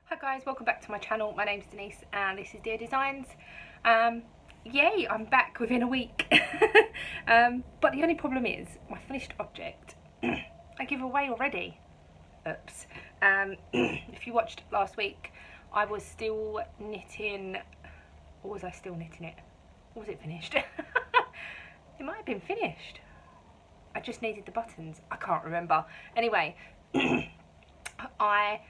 Hi guys, welcome back to my channel. My name's Denise and this is Deer Designs. Yay, I'm back within a week. But the only problem is my finished object I give away already. Oops. If you watched last week, I was still knitting, or was I still knitting it? Or was it finished? It might have been finished. I just needed the buttons. I can't remember. Anyway, I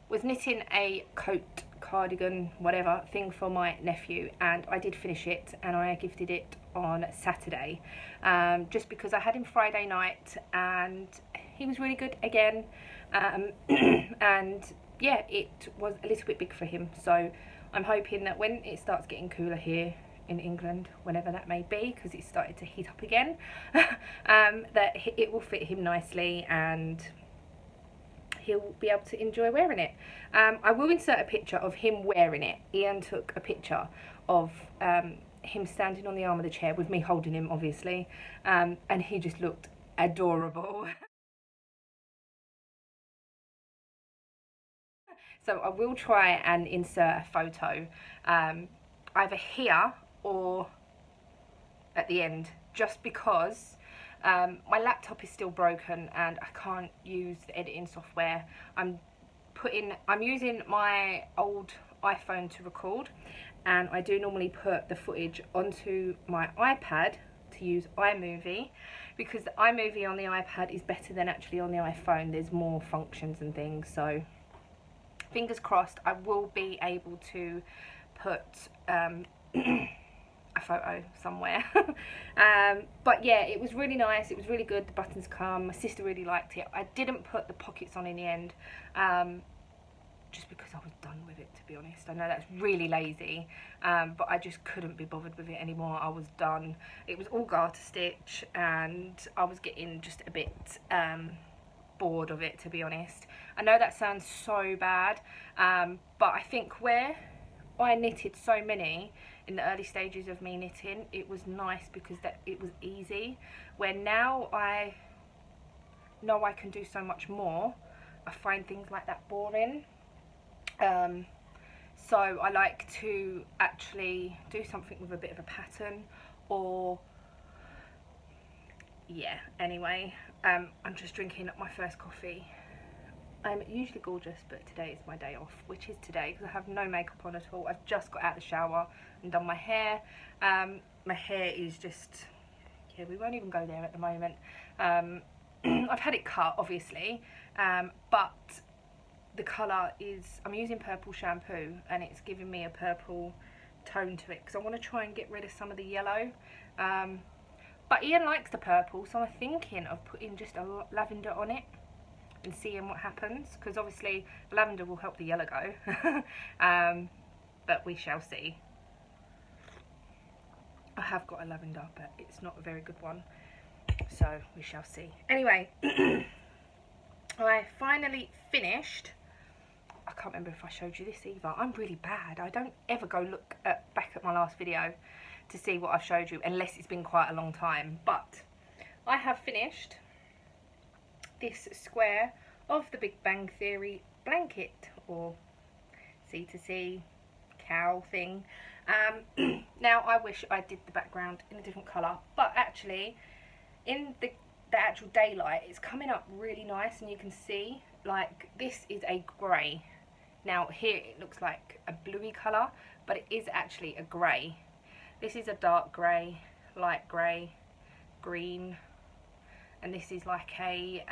was knitting a coat, cardigan, whatever thing for my nephew, and I did finish it and I gifted it on Saturday, just because I had him Friday night and he was really good again, and yeah, it was a little bit big for him, so I'm hoping that when it starts getting cooler here in England, whenever that may be, because it started to heat up again, that it will fit him nicely and he'll be able to enjoy wearing it. I will insert a picture of him wearing it. Ian took a picture of him standing on the arm of the chair with me holding him, obviously, and he just looked adorable. So I will try and insert a photo either here or at the end, just because my laptop is still broken and I can't use the editing software. I'm using my old iPhone to record, and I do normally put the footage onto my iPad to use iMovie, because the iMovie on the iPad is better than actually on the iPhone. There's more functions and things, so fingers crossed I will be able to put a photo somewhere. But yeah, it was really nice, it was really good. The buttons come, my sister really liked it. I didn't put the pockets on in the end, just because I was done with it, to be honest. I know that's really lazy, but I just couldn't be bothered with it anymore. I was done. It was all garter stitch and I was getting just a bit bored of it, to be honest. I know that sounds so bad, but I think where I knitted so many in the early stages of me knitting, it was nice because it was easy. Where now I know I can do so much more, I find things like that boring. So I like to actually do something with a bit of a pattern, or yeah, anyway, I'm just drinking my first coffee. I'm usually gorgeous, but today is my day off, which is today because I have no makeup on at all. I've just got out of the shower and done my hair. My hair is just, yeah, we won't even go there at the moment. I've had it cut, obviously, but the colour is, I'm using purple shampoo and it's giving me a purple tone to it because I want to try and get rid of some of the yellow. But Ian likes the purple, so I'm thinking of putting just a lavender on it and seeing what happens, because obviously lavender will help the yellow go. But we shall see. I have got a lavender, but it's not a very good one, so we shall see. Anyway, I finally finished. I can't remember if I showed you this either. I'm really bad. I don't ever go look back at my last video to see what I've showed you, unless it's been quite a long time. But I have finished this square of the Big Bang Theory blanket, or C2C cow thing. Now I wish I did the background in a different colour, but actually in the actual daylight it's coming up really nice, and you can see, like, this is a grey. Now here it looks like a bluey colour, but it is actually a grey. This is a dark grey, light grey, green, and this is like a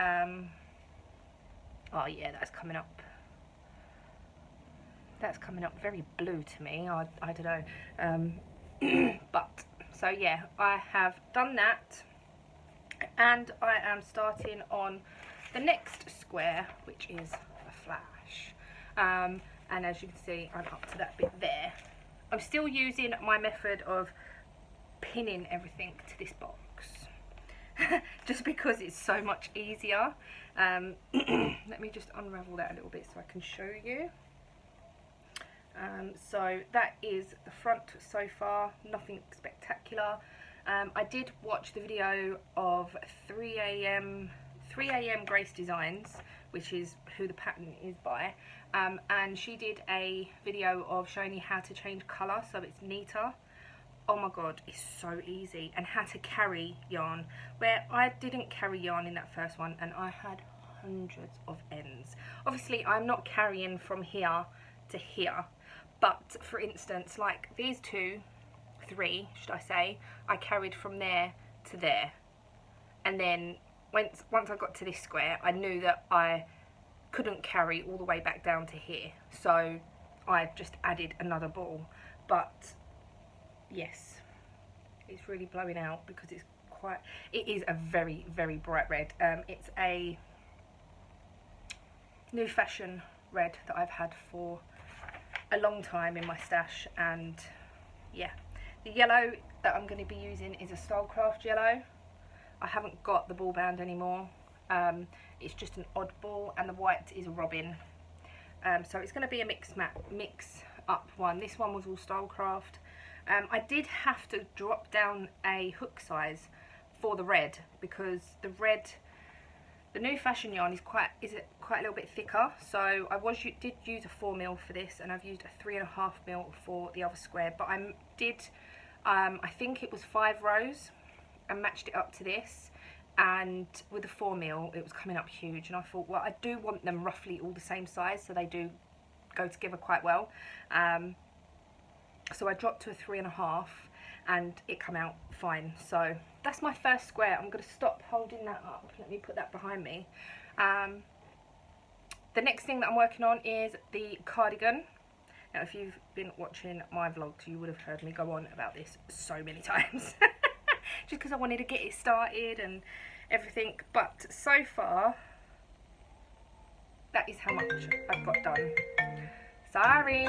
oh yeah, that's coming up very blue to me. I don't know, but so yeah, I have done that, and I am starting on the next square, which is a flash, and as you can see, I'm up to that bit there. I'm still using my method of pinning everything to this box, just because it's so much easier. Let me just unravel that a little bit so I can show you. So that is the front so far, nothing spectacular. I did watch the video of 3 AM 3 AM Grace Designs, which is who the pattern is by, and she did a video of showing you how to change colour so it's neater. Oh my god, it's so easy. And how to carry yarn, where I didn't carry yarn in that first one and I had hundreds of ends. Obviously I'm not carrying from here to here, but for instance, like these three should I say, I carried from there to there, and then once I got to this square I knew that I couldn't carry all the way back down to here, so I just added another ball. But yes, it's really blowing out because it is a very, very bright red. It's a new fashion red that I've had for a long time in my stash, and yeah. The yellow that I'm going to be using is a Stylecraft yellow. I haven't got the ball band anymore. It's just an odd ball, and the white is a robin. So it's going to be a mix up one. This one was all Stylecraft. I did have to drop down a hook size for the red because the new fashion yarn is quite a little bit thicker. So I did use a 4mm for this, and I've used a 3.5mm for the other square. But I think it was 5 rows and matched it up to this, and with the 4mm it was coming up huge, and I thought, well, I do want them roughly all the same size so they do go together quite well. So I dropped to a 3.5 and it came out fine. So that's my first square. I'm going to stop holding that up. Let me put that behind me. The next thing that I'm working on is the cardigan. Now, if you've been watching my vlogs, you would have heard me go on about this so many times. Just because I wanted to get it started and everything. But so far, that is how much I've got done. Sorry,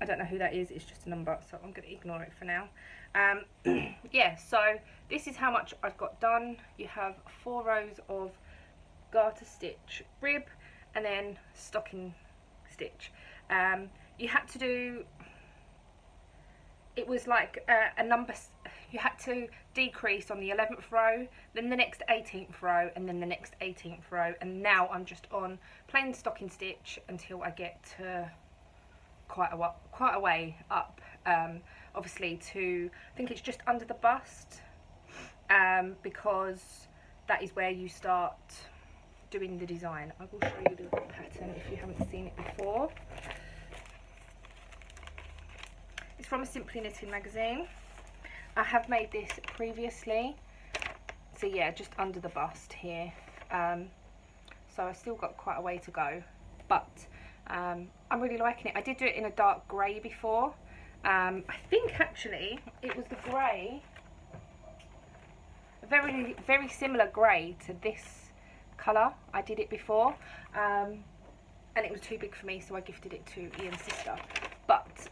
I don't know who that is. It's just a number, so I'm going to ignore it for now. Yeah, so this is how much I've got done. You have 4 rows of garter stitch rib and then stocking stitch. You had to do, it was like a number, you had to decrease on the 11th row, then the next 18th row, and then the next 18th row, and now I'm just on plain stocking stitch until I get to quite a way up, obviously to, I think it's just under the bust, because that is where you start doing the design. I will show you the pattern if you haven't seen it before. It's from a Simply Knitting magazine. I have made this previously, so yeah, just under the bust here. So I've still got quite a way to go, but I'm really liking it. I did do it in a dark grey before. I think actually it was the grey, a very, very similar grey to this colour. I did it before, and it was too big for me, so I gifted it to Ian's sister. But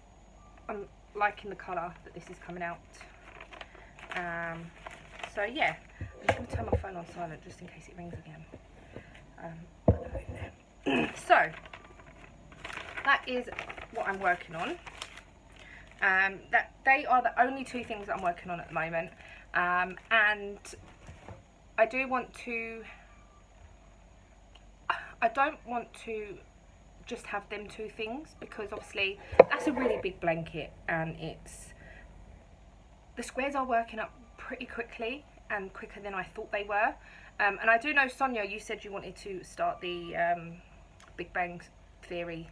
I'm liking the colour that this is coming out. So yeah, I'm just going to turn my phone on silent just in case it rings again. So that is what I'm working on. That they are the only 2 things that I'm working on at the moment, and I don't want to just have them 2 things, because obviously that's a really big blanket, and the squares are working up pretty quickly and quicker than I thought they were. And I do know, Sonia, you said you wanted to start the Big Bang Theory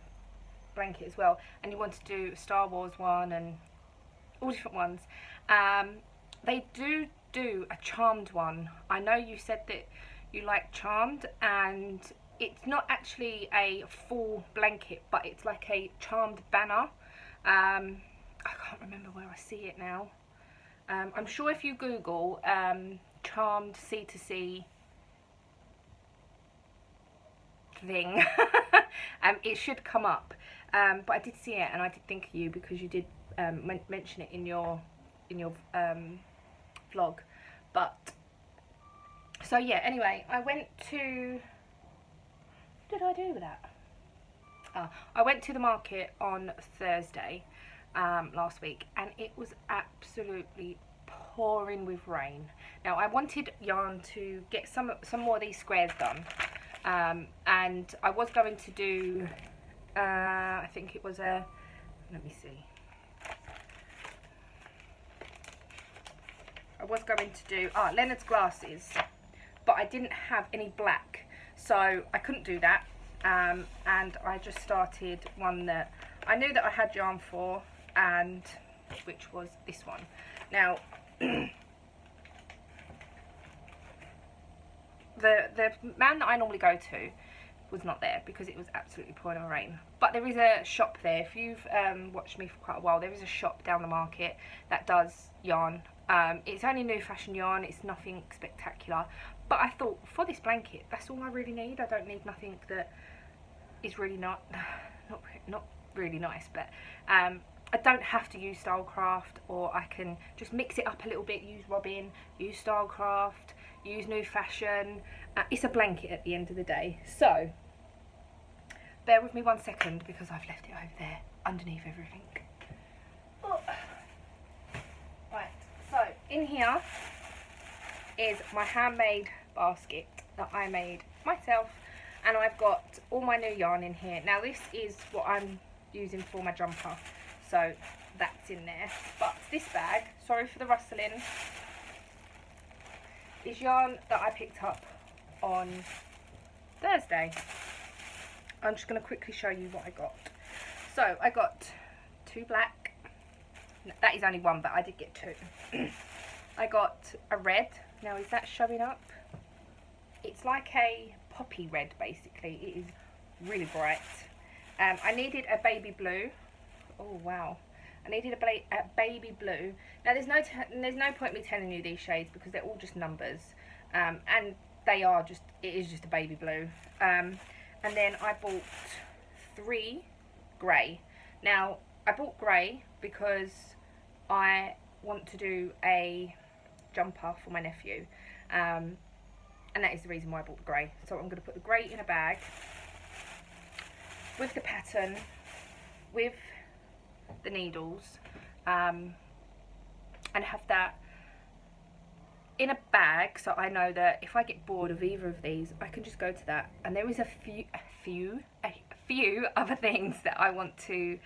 blanket as well, and you wanted to do a Star Wars one and all different ones. They do a Charmed one. I know you said that you like Charmed, and it's not actually a full blanket, but it's like a Charmed banner. I can't remember where I see it now. I'm sure if you Google Charmed C2C thing, it should come up. But I did see it, and I did think of you because you did mention it in your vlog. But so yeah, anyway, I went to, what did I do with that? I went to the market on Thursday last week, and it was absolutely pouring with rain. Now I wanted yarn to get some more of these squares done, and I was going to do I think it was a, let me see, I was going to do Leonard's glasses, but I didn't have any black, so I couldn't do that, and I just started one that I knew that I had yarn for, and which was this one. Now the man that I normally go to was not there because it was absolutely pouring rain, but there is a shop there. If you've watched me for quite a while, there is a shop down the market that does yarn. It's only new fashion yarn, it's nothing spectacular, but I thought for this blanket that's all I really need. I don't need nothing that is really not really nice, but I don't have to use Stylecraft, or I can just mix it up a little bit, use Robin, use Stylecraft, use New Fashion. It's a blanket at the end of the day. So bear with me 1 second because I've left it over there underneath everything. Oh. Right, so in here is my handmade basket that I made myself, and I've got all my new yarn in here. Now this is what I'm using for my jumper, so that's in there. But this bag, sorry for the rustling, is yarn that I picked up on Thursday. I'm just going to quickly show you what I got. So I got 2 black, that is only 1, but I did get 2. I got a red. Now is that showing up? It's like a poppy red basically. It is really bright. I needed a baby blue. Oh wow, I needed a baby blue. Now there's no point me telling you these shades because they're all just numbers, and they are just, it is just a baby blue. And then I bought 3 grey. Now I bought grey because I want to do a jumper for my nephew, and that is the reason why I bought the grey. So I'm going to put the grey in a bag with the pattern, with the needles, and have that in a bag, so I know that if I get bored of either of these, I can just go to that. And there is a few other things that I want to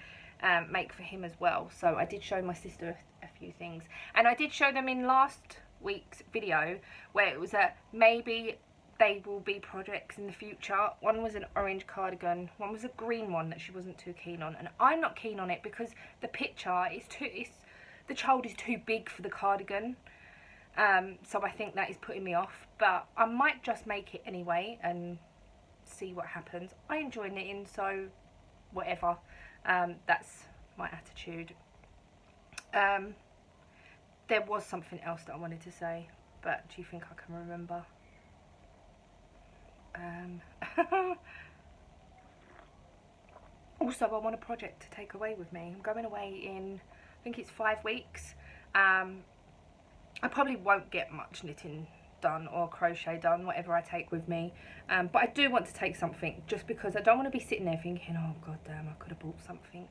make for him as well. So I did show my sister a few things, and I did show them in last week's video where it was that maybe they will be projects in the future. One was an orange cardigan, one was a green one that she wasn't too keen on, and I'm not keen on it because the picture is the child is too big for the cardigan, so I think that is putting me off. But I might just make it anyway and see what happens. I enjoy knitting, so whatever. That's my attitude. There was something else that I wanted to say, but do you think I can remember? Also, I want a project to take away with me. I'm going away in, I think it's 5 weeks. I probably won't get much knitting done or crochet done, whatever I take with me, but I do want to take something, just because I don't want to be sitting there thinking, oh god damn, I could have bought something.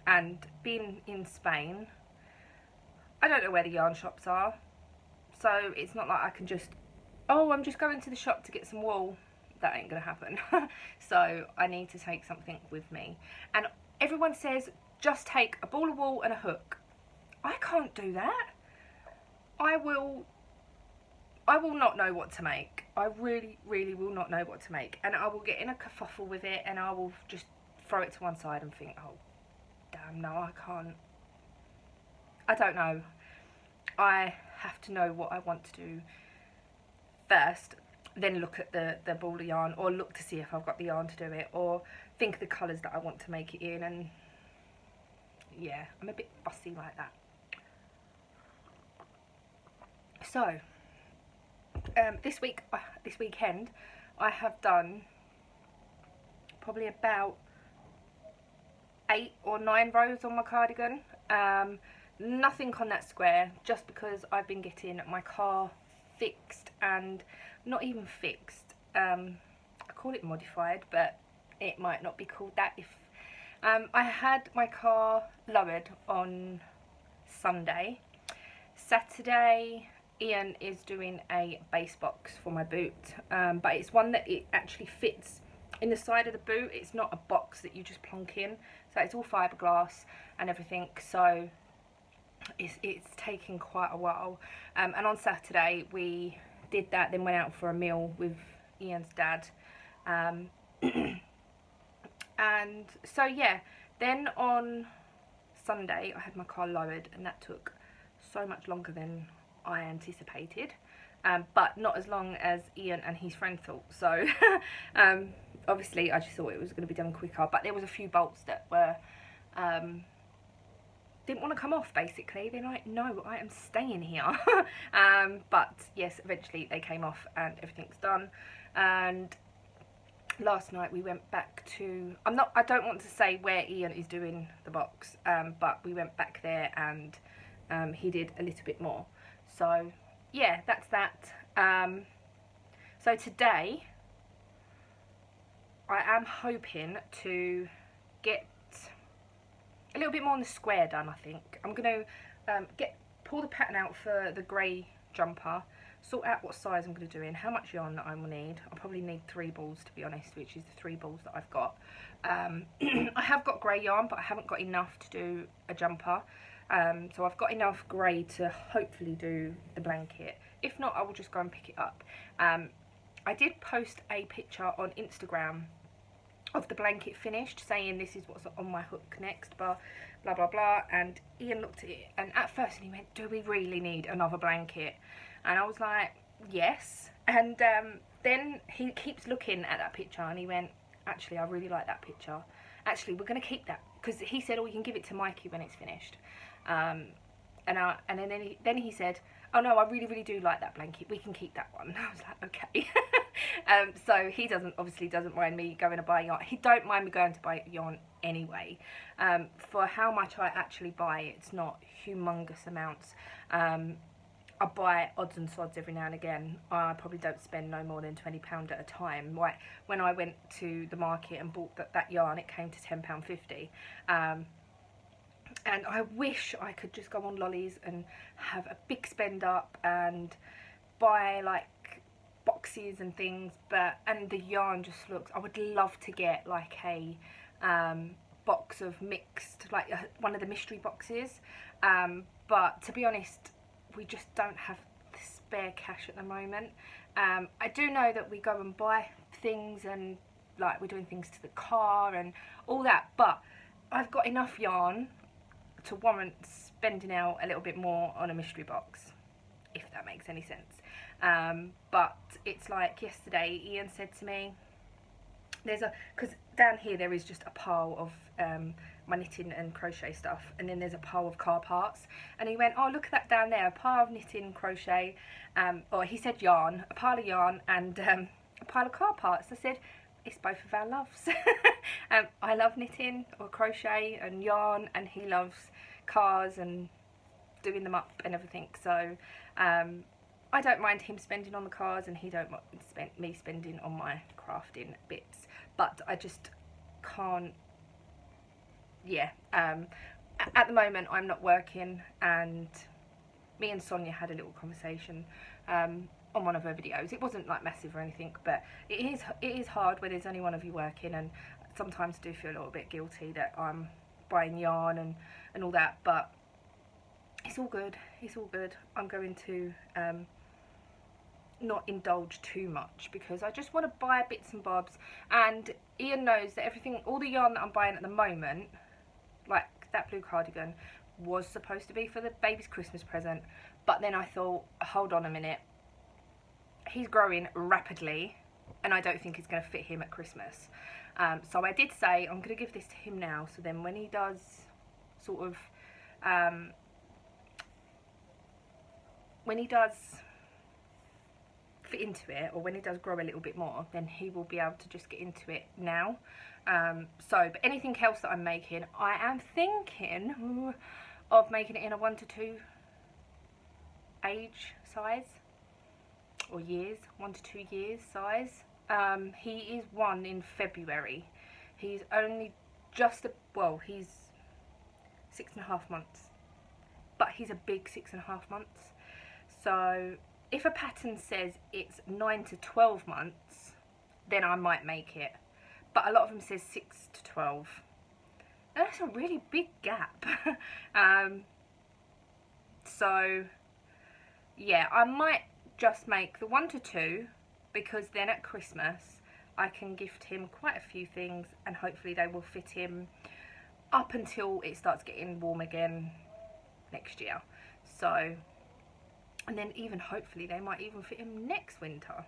And being in Spain, I don't know where the yarn shops are, so it's not like I can just, oh, I'm just going to the shop to get some wool. That ain't gonna happen. So I need to take something with me. And everyone says just take a ball of wool and a hook. I can't do that. I will not know what to make. I really will not know what to make, and I will get in a kerfuffle with it, and I will just throw it to one side and think, oh damn, no, I can't. I don't know. I have to know what I want to do first, then look at the ball of yarn, or look to see if I've got the yarn to do it, or think of the colours that I want to make it in. And yeah, I'm a bit fussy like that. So this weekend I have done probably about 8 or 9 rows on my cardigan. Nothing on that square, just because I've been getting my car fixed, and not even fixed, I call it modified, but it might not be called that. If I had my car lowered on Sunday. Saturday, Ian is doing a base box for my boot, but it's one that it actually fits in the side of the boot. It's not a box that you just plonk in, so it's all fiberglass and everything, so it's taken quite a while. And on Saturday we did that, then went out for a meal with Ian's dad, and so yeah, then on Sunday I had my car lowered, and that took so much longer than I anticipated, but not as long as Ian and his friend thought. So obviously I just thought it was going to be done quicker, but there was a few bolts that were didn't want to come off. Basically they're like, no, I am staying here. But yes, eventually they came off and everything's done. And last night we went back to, I don't want to say where Ian is doing the box, but we went back there and he did a little bit more. So yeah, that's that. So today I am hoping to get a little bit more on the square done. I think I'm going to pull the pattern out for the grey jumper, sort out what size I'm going to do in, how much yarn that I will need. I'll probably need 3 balls, to be honest, which is the 3 balls that I've got. I have got grey yarn, but I haven't got enough to do a jumper. So I've got enough grey to hopefully do the blanket. If not, I will just go and pick it up. I did post a picture on Instagram of the blanket finished, saying this is what's on my hook next, blah blah blah, and Ian looked at it, and at first he went, do we really need another blanket? And I was like, yes. And then he keeps looking at that picture and he went, actually I really like that picture, actually we're going to keep that, because he said, oh, you can give it to Mikey when it's finished. And then he said, oh no, I really do like that blanket, we can keep that one. I was like, okay. So he obviously doesn't mind me going to buy yarn. He don't mind me going to buy yarn anyway. For how much I actually buy, it's not humongous amounts. I buy odds and sods every now and again. I probably don't spend no more than £20 at a time. Like when I went to the market and bought that yarn, it came to £10.50. And I wish I could just go on lollies and have a big spend up and buy like boxes and things, and the yarn just looks, I would love to get like a box of mixed, like one of the mystery boxes, but to be honest, we just don't have the spare cash at the moment. I do know that we go and buy things, and like we're doing things to the car and all that, but I've got enough yarn to warrant spending out a little bit more on a mystery box, if that makes any sense. But it's like yesterday Ian said to me, because down here there is just a pile of my knitting and crochet stuff, and then there's a pile of car parts, and he went, oh look at that down there, a pile of knitting, crochet, or he said yarn, a pile of yarn and a pile of car parts. I said, it's both of our loves. I love knitting or crochet and yarn, and he loves cars and doing them up and everything, so I don't mind him spending on the cars, and he don't mind me spending on my crafting bits, but I just can't, yeah. At the moment I'm not working, and me and Sonia had a little conversation on one of her videos. It wasn't like massive or anything, but it is hard when there's only one of you working, and sometimes I do feel a little bit guilty that I'm buying yarn and all that, but it's all good, it's all good. I'm going to not indulge too much, because I just want to buy bits and bobs, and Ian knows that everything, all the yarn that I'm buying at the moment, like that blue cardigan, was supposed to be for the baby's Christmas present, but then I thought, hold on a minute, he's growing rapidly and I don't think it's going to fit him at Christmas. So I did say I'm going to give this to him now, so then when he does sort of when he does fit into it, or when he does grow a little bit more, then he will be able to just get into it now. But anything else that I'm making, I am thinking of making it in a 1 to 2 age size, or years, 1 to 2 years size. He is 1 in February. He's only just, well, he's 6.5 months but he's a big 6.5 months. So if a pattern says it's 9 to 12 months, then I might make it. But a lot of them says 6 to 12. And that's a really big gap. So yeah, I might just make the 1 to 2, because then at Christmas I can gift him quite a few things and hopefully they will fit him up until it starts getting warm again next year. So, and then even hopefully they might even fit him next winter,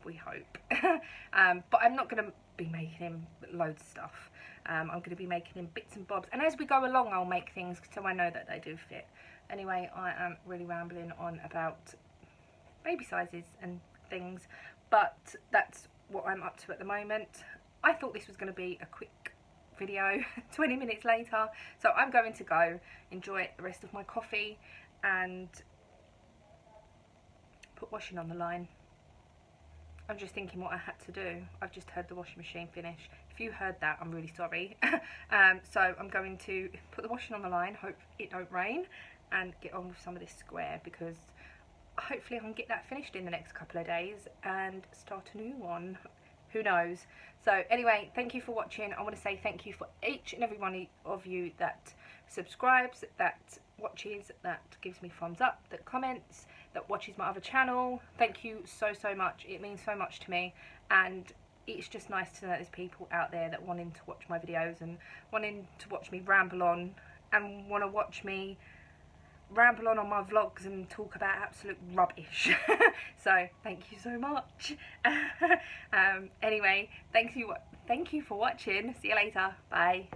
we hope. But I'm not going to be making him loads of stuff. I'm going to be making him bits and bobs, and as we go along I'll make things so I know that they do fit. Anyway, I am really rambling on about baby sizes and things, but that's what I'm up to at the moment. I thought this was going to be a quick video, 20 minutes later, so I'm going to go enjoy the rest of my coffee and put washing on the line. I'm just thinking what I had to do. I've just heard the washing machine finish. If you heard that, I'm really sorry. So I'm going to put the washing on the line, hope it don't rain, and get on with some of this square, because hopefully I can get that finished in the next couple of days and start a new one. Who knows? So anyway, thank you for watching. I want to say thank you for each and every one of you that subscribes, that watches, that gives me thumbs up, that comments, that watches my other channel. Thank you so much. It means so much to me, and it's just nice to know there's people out there that wanting to watch my videos and wanting to watch me ramble on and want to watch me ramble on my vlogs and talk about absolute rubbish. So thank you so much. Anyway, thank you for watching. See you later. Bye.